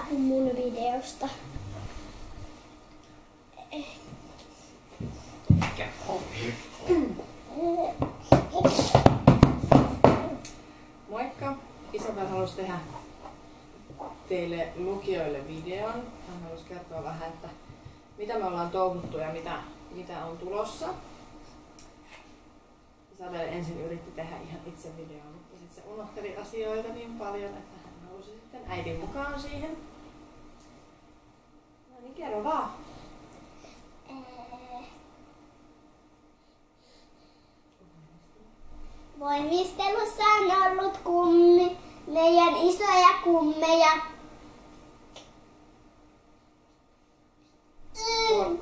kuin mun videosta. Moikka! Isabel halusi tehdä teille lukijoille videon. Hän halusi kertoa vähän, että mitä me ollaan touhuttu ja mitä on tulossa. Isabel ensin yritti tehdä ihan itse videon, mutta sitten se unohteli asioita niin paljon, että hän halusi sitten äidin mukaan siihen. No niin, kerro vaan. Voimistelussa on ollut meidän isoja kummeja.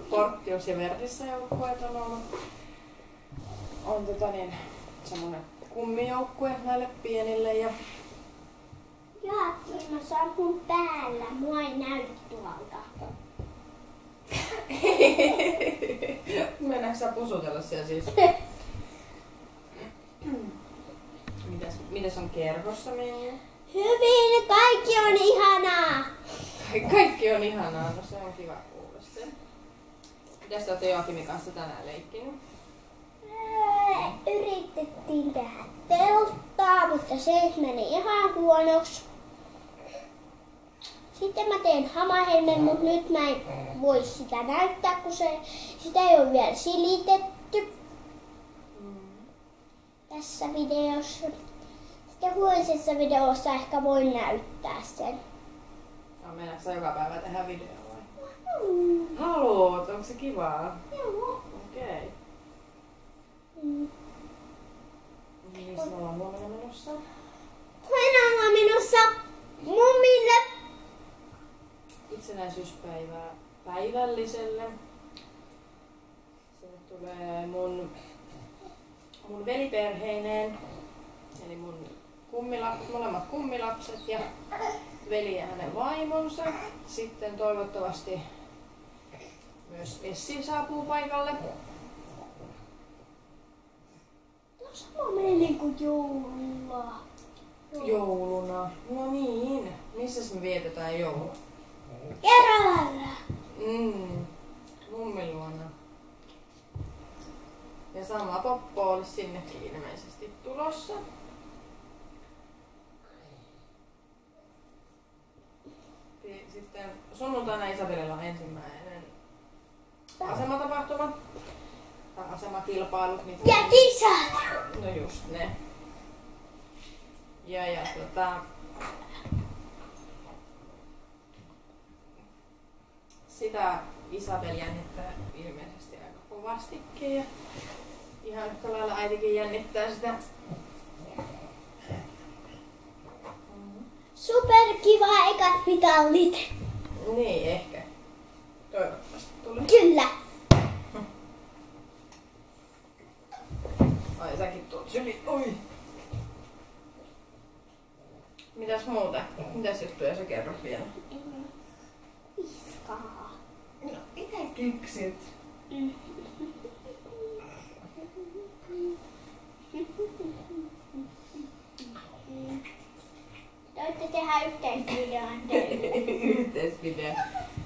Porttius ja Verdissä joukkueet on ollut. On semmonen kummijoukkue näille pienille ja Joakim, se on mun päällä. Mua ei näy tuolta. mennäänkö sä pusutella siellä siis? Mitäs on kerhossa mennyt? Hyvin, kaikki on ihanaa. Kaikki on ihanaa, no se on kiva kuulla se. Mitäs te olette Joakimin kanssa tänään leikkinyt? Yritettiin tehdä telttaa, mutta se meni ihan huonoksi. Sitten mä teen hamahelmen, mutta nyt mä en voi sitä näyttää, kun sitä ei ole vielä silitetty tässä videossa. Sitten huomisessa videossa ehkä voin näyttää sen. No, mennäänkö sä joka päivä tehdä videoa vai? Haluut, onko se kivaa? Joo. Okei. Missä me ollaan huomenna menossa? Huomenna ollaan menossa mummille. Itsenäisyyspäivää päivälliselle. Sinne tulee mun veliperheineen, eli mun molemmat kummilapset ja veli ja hänen vaimonsa. Sitten toivottavasti myös Essi saapuu paikalle. Tuossa on meni kuin joulua. Jouluna. No niin. Missäs me vietetään joulua? Keravalla. Mummin luona. Ja sama poppo olisi sinnekin ilmeisesti tulossa. Sitten sunnuntaina Isabelilla on ensimmäinen asematapahtuma. Tai asemakilpailut. Ja kisat. No just ne. Ja sitä Isabel jännittää ilmeisesti aika kovastikin ja ihan yhtä lailla äitikin jännittää sitä. Superkiva ekat mitallit. Niin, ehkä. Toivottavasti tulee. Kyllä. Ai säkin tulet syli. Oi. Mitäs muuta? Mitäs juttuja sä kerrot vielä? Iskaa. No, mitä keksit? Voitte tehdä yhteisvideon teille. Yhteisvideo.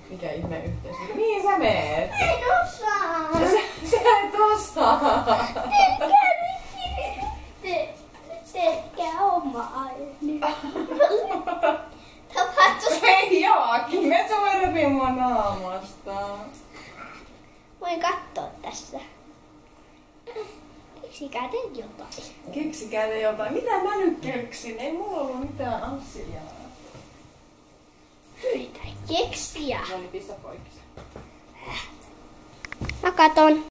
Mikä ihme yhteisvideo? Mihin sä meet? En osaa. Sä et osaa. Tehkää oma nyt. Tapahtuu. Hei Joakim, et sä voi repiä mua naamasta. Voin katsoa tässä. Keksikää te jotain. Keksikää te jotain. Mitä mä nyt keksin? Ei mulla ollut mitään asiaa. Yritä keksiä. No niin, pistä poikki. Mä katon.